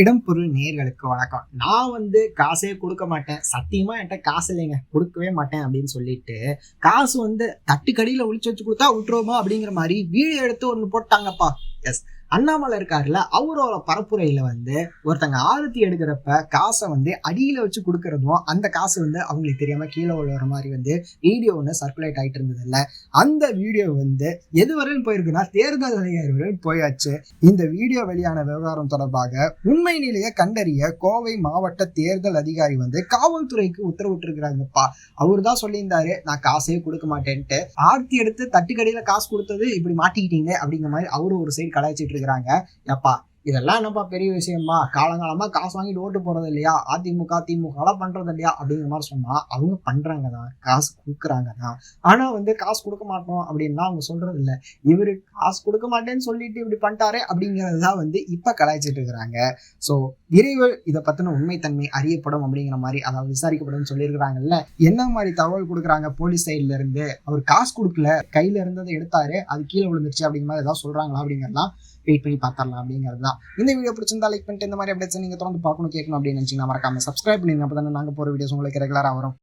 இடம் பொருள் நேர்களுக்கு வணக்கம். நான் காசே கொடுக்க மாட்டேன், சத்தியமா என்கிட்ட காசு இல்லைங்க, கொடுக்கவே மாட்டேன் அப்படின்னு சொல்லிட்டு காசு தட்டுக்கடியில ஒளிச்சு வச்சு கொடுத்தா விட்டுருவோமா அப்படிங்கிற மாதிரி வீடியோ எடுத்து ஒன்று போட்டாங்கப்பா. எஸ், அண்ணாமலை இருக்காருல்ல, அவரோட பரப்புரையில ஒருத்தங்க ஆரத்தி எடுக்கிறப்ப காசை அடியில வச்சு கொடுக்கறதும் அந்த காசு அவங்களுக்கு தெரியாம கீழே விழுற மாதிரி வீடியோ சர்க்குலேட் ஆயிட்டு இருந்தது இல்ல. அந்த வீடியோ எது வரையும் போயிருக்குன்னா தேர்தல் அதிகாரி வரையும் போயாச்சு. இந்த வீடியோ வெளியான விவகாரம் தொடர்பாக உண்மை நிலையை கண்டறிய கோவை மாவட்ட தேர்தல் அதிகாரி காவல்துறைக்கு உத்தரவிட்டிருக்கிறாங்கப்பா. அவரு தான் சொல்லியிருந்தாரு, நான் காசே கொடுக்க மாட்டேன்ட்டு. ஆர்த்தி எடுத்து தட்டுக்கடியில காசு கொடுத்தது இப்படி மாட்டிக்கிட்டீங்க அப்படிங்கிற மாதிரி அவரு ஒரு சைடு கலாய்ச்சிட்டு இருக்கிறாங்க. எப்பா, இதெல்லாம் என்னப்பா பெரிய விஷயமா? காலங்காலமா காசு வாங்கிட்டு ஓட்டு போறது இல்லையா, அதிமுக திமுக பண்றது இல்லையா அப்படிங்கிற மாதிரி சொன்னா அவங்க பண்றாங்க தான், காசு கொடுக்குறாங்க தான். ஆனா காசு கொடுக்க மாட்டோம் அப்படின்னா அவங்க சொல்றது இல்லை. இவரு காசு கொடுக்க மாட்டேன்னு சொல்லிட்டு இப்படி பண்ணிட்டாரே அப்படிங்கறதுதான் இப்ப கலாய்ச்சிட்டு இருக்கிறாங்க. ஸோ விரைவில் இதை பத்தின உண்மைத்தன்மை அறியப்படும் அப்படிங்கிற மாதிரி, அதாவது விசாரிக்கப்படும் சொல்லியிருக்கிறாங்கல்ல. என்ன மாதிரி தகவல் கொடுக்குறாங்க போலீஸ் சைட்ல இருந்து? அவர் காசு கொடுக்கல, கையில இருந்ததை எடுத்தாரு, அது கீழே விழுந்துருச்சு அப்படிங்கிற மாதிரி ஏதாவது சொல்றாங்களா அப்படிங்கிறதுலாம் வெயிட் பண்ணி பார்த்துடலாம் அப்படிங்கிறது தான். இந்த வீடியோ பிடிச்சிருந்தா லைக் பண்ணிட்டு இந்த மாதிரி அப்டேட்ஸ் நீங்க தொடர்ந்து பார்க்கணும் கேட்கணும் அப்படின்னு நினைச்சீங்கன்னா மறக்காம சப்ஸ்கிரைப் பண்ணிருங்க. அப்போ தானே நாங்கள் போகிற வீடியோஸ் உங்களுக்கு ரெகுலராக வரும்.